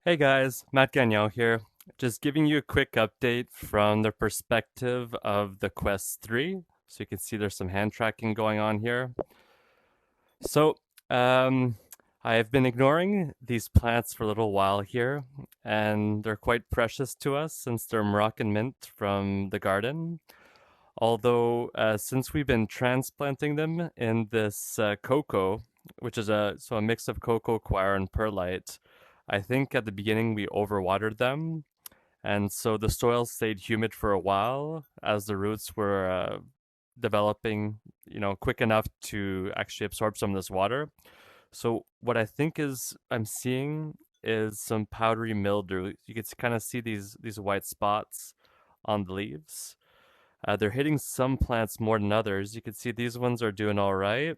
Hey guys, Matt Gagnon here. Just giving you a quick update from the perspective of the Quest 3. So you can see there's some hand tracking going on here. So, um, I have been ignoring these plants for a little while here, and they're quite precious to us since they're Moroccan mint from the garden. Although, since we've been transplanting them in this cocoa, which is a mix of cocoa coir and perlite, I think at the beginning we overwatered them, and so the soil stayed humid for a while as the roots were developing, quick enough to actually absorb some of this water. So what I think is I'm seeing is some powdery mildew. You can kind of see these white spots on the leaves. They're hitting some plants more than others. You can see these ones are doing all right.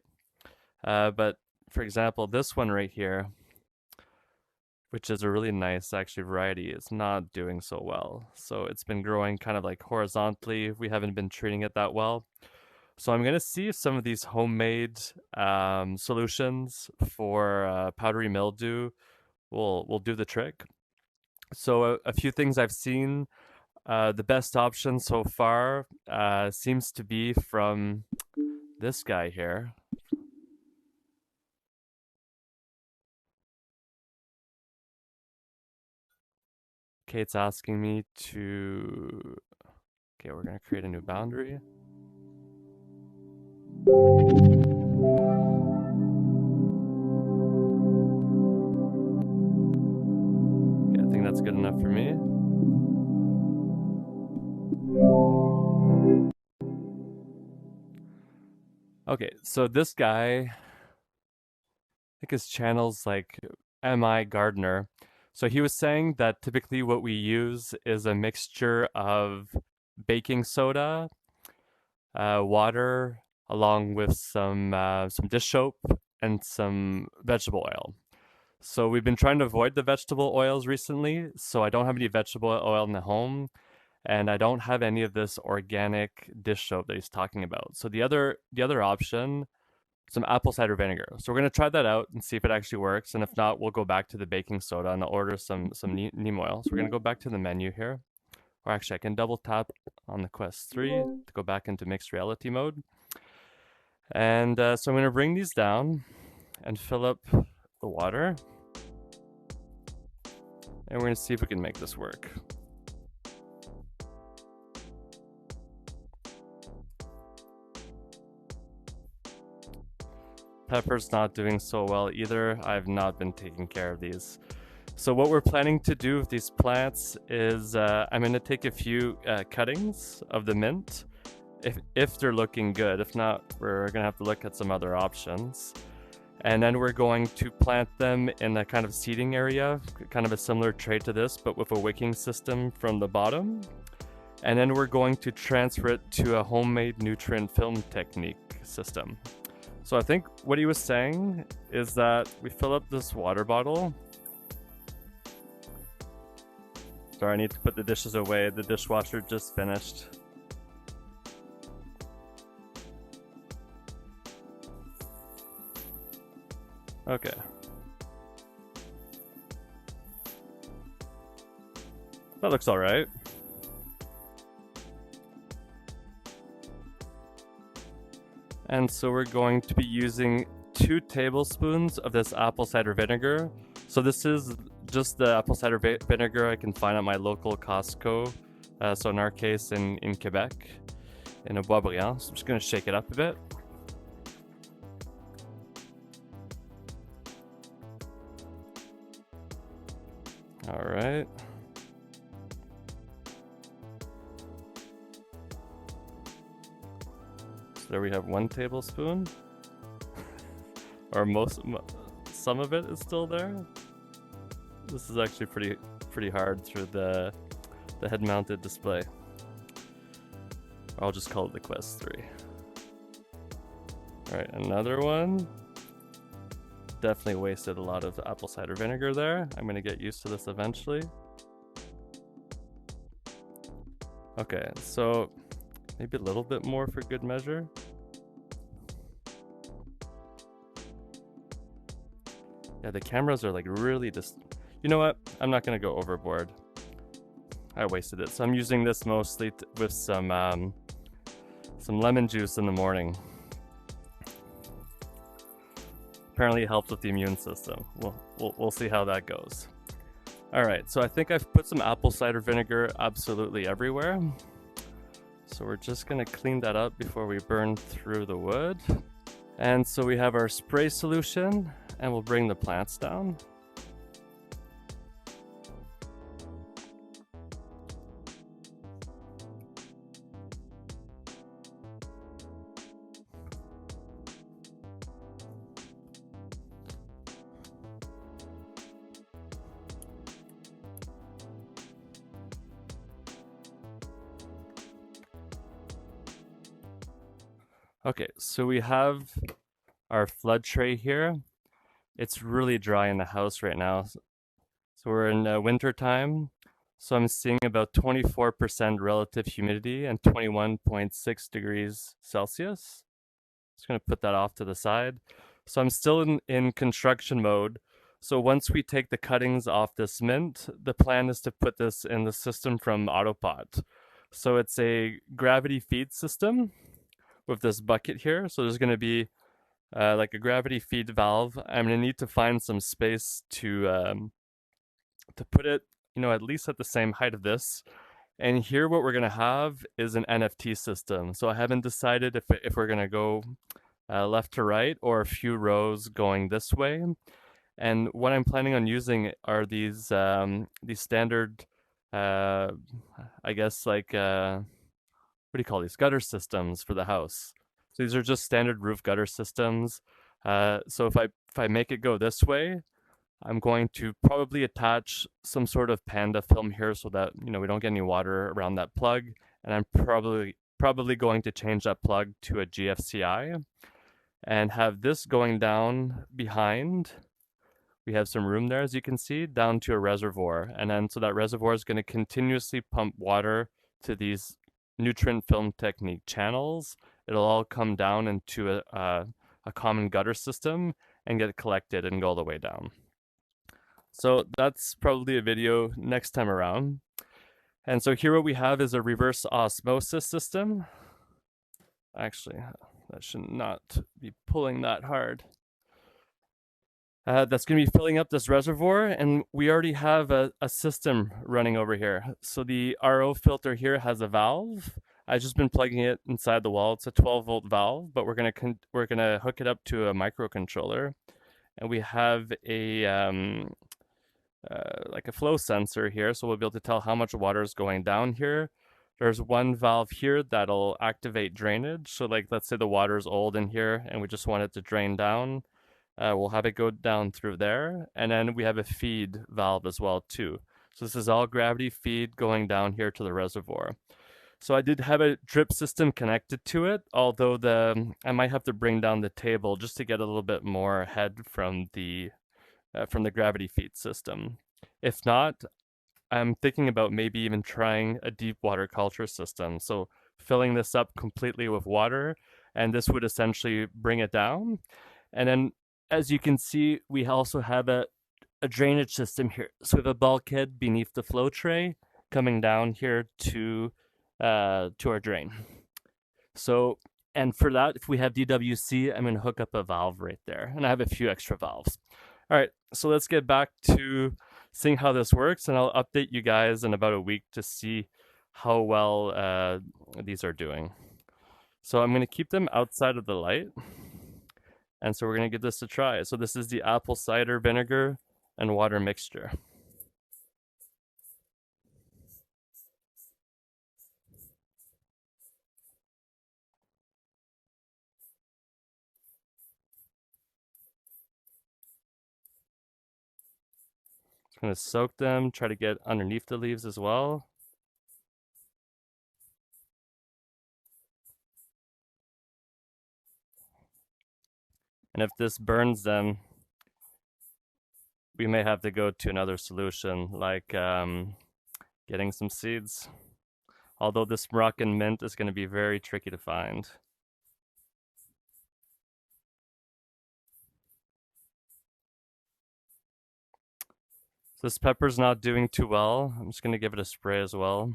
But for example, this one right here, which is a really nice actually variety, is not doing so well. So it's been growing kind of like horizontally. We haven't been treating it that well. So I'm gonna see if some of these homemade solutions for powdery mildew will do the trick. So a few things I've seen. The best option so far seems to be from this guy here. Okay, it's asking me to. Okay, we're gonna create a new boundary. Okay, I think that's good enough for me. Okay, so this guy, I think his channel's like MI Gardener. So he was saying that typically what we use is a mixture of baking soda, water, along with some dish soap and some vegetable oil. So we've been trying to avoid the vegetable oils recently. So I don't have any vegetable oil in the home, and I don't have any of this organic dish soap that he's talking about. So the other option, some apple cider vinegar. So we're gonna try that out and see if it actually works. And if not, we'll go back to the baking soda and I'll order some neem oil. So we're gonna go back to the menu here. Or actually, I can double tap on the Quest 3 to go back into mixed reality mode. And so I'm going to bring these down and fill up the water. And we're going to see if we can make this work. Pepper's not doing so well either. I've not been taking care of these. So what we're planning to do with these plants is I'm going to take a few cuttings of the mint if they're looking good. If not, we're going to have to look at some other options. And then we're going to plant them in a kind of seeding area, kind of a similar tray to this, but with a wicking system from the bottom. And then we're going to transfer it to a homemade nutrient film technique system. So I think what he was saying is that we fill up this water bottle. Sorry, I need to put the dishes away. The dishwasher just finished. Okay. That looks all right. And so we're going to be using 2 tablespoons of this apple cider vinegar. So this is just the apple cider vinegar I can find at my local Costco. So in our case, in Quebec, in a Boisbriand. So I'm just going to shake it up a bit. All right. So there we have 1 tablespoon. Or some of it is still there. This is actually pretty hard through the head-mounted display. I'll just call it the Quest 3. All right, another one. Definitely wasted a lot of apple cider vinegar there. I'm gonna get used to this eventually. Okay, so maybe a little bit more for good measure. Yeah, the cameras are like really just. You know what? I'm not gonna go overboard. I wasted it. So I'm using this mostly with some lemon juice in the morning. Apparently it helps with the immune system. We'll see how that goes. All right, so I think I've put some apple cider vinegar absolutely everywhere. So we're just gonna clean that up before we burn through the wood. And so we have our spray solution, and we'll bring the plants down. Okay, so we have our flood tray here. It's really dry in the house right now. So we're in winter time. So I'm seeing about 24% relative humidity and 21.6 degrees Celsius. Just gonna put that off to the side. So I'm still in construction mode. So once we take the cuttings off this mint, the plan is to put this in the system from Autopot. So it's a gravity feed system with this bucket here. So there's gonna be like a gravity feed valve. I'm gonna need to find some space to put it, you know, at least at the same height of this. And here what we're gonna have is an NFT system. So I haven't decided if we're gonna go left to right or a few rows going this way. And what I'm planning on using are these standard, I guess like what do you call these, gutter systems for the house. So these are just standard roof gutter systems. So if I make it go this way, I'm going to probably attach some sort of panda film here so that, you know, we don't get any water around that plug. And I'm probably going to change that plug to a GFCI and have this going down behind. We have some room there, as you can see, down to a reservoir. And then so that reservoir is going to continuously pump water to these nutrient film technique channels. It'll all come down into a common gutter system and get collected and go all the way down. So that's probably a video next time around. And so here what we have is a reverse osmosis system. Actually, that should not be pulling that hard. That's going to be filling up this reservoir, and we already have a system running over here. So the RO filter here has a valve. I've just been plugging it inside the wall. It's a 12-volt valve, but we're gonna hook it up to a microcontroller, and we have a like a flow sensor here, so we'll be able to tell how much water is going down here. There's one valve here that'll activate drainage. So like, let's say the water's old in here and we just want it to drain down. We'll have it go down through there. And then we have a feed valve as well too. So this is all gravity feed going down here to the reservoir. So I did have a drip system connected to it, although I might have to bring down the table just to get a little bit more head from the gravity feed system. If not, I'm thinking about maybe even trying a deep water culture system. So filling this up completely with water, and this would essentially bring it down. And then, as you can see, we also have a drainage system here. So we have a bulkhead beneath the flow tray coming down here to our drain. So, and for that, if we have DWC, I'm gonna hook up a valve right there, and I have a few extra valves. All right, so let's get back to seeing how this works, and I'll update you guys in about a week to see how well these are doing. So I'm gonna keep them outside of the light, and so we're gonna give this a try. So this is the apple cider vinegar and water mixture. I'm gonna soak them, try to get underneath the leaves as well. And if this burns them, we may have to go to another solution, like getting some seeds. Although this Moroccan mint is going to be very tricky to find. So This pepper's not doing too well. I'm just gonna give it a spray as well.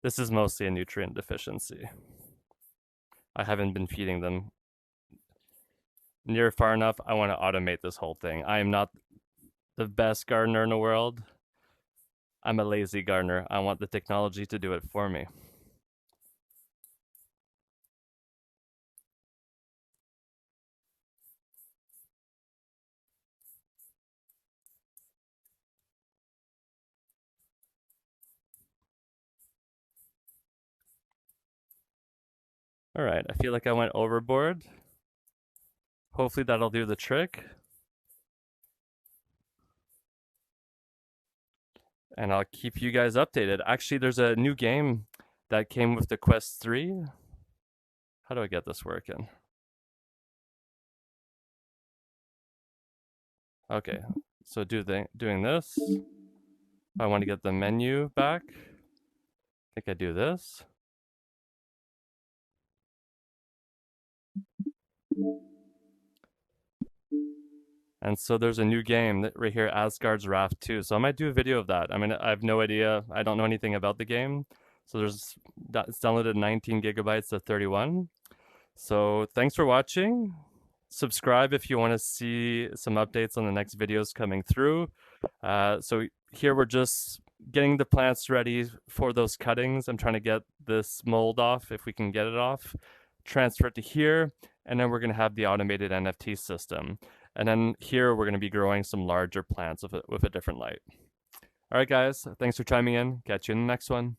This is mostly a nutrient deficiency. I haven't been feeding them near far enough. I want to automate this whole thing. I am not the best gardener in the world. I'm a lazy gardener. I want the technology to do it for me. All right, I feel like I went overboard. Hopefully that'll do the trick. And I'll keep you guys updated. Actually, there's a new game that came with the Quest 3. How do I get this working? Okay, so doing this. I want to get the menu back. I think I do this. And so there's a new game right here, Asgard's Wrath 2. So I might do a video of that. I mean, I have no idea. I don't know anything about the game. So it's downloaded 19 gigabytes of 31. So thanks for watching. Subscribe if you want to see some updates on the next videos coming through. So here we're just getting the plants ready for those cuttings. I'm trying to get this mold off, if we can get it off, transfer it to here, and then we're going to have the automated NFT system. And then here we're going to be growing some larger plants with a different light. All right, guys, thanks for chiming in. Catch you in the next one.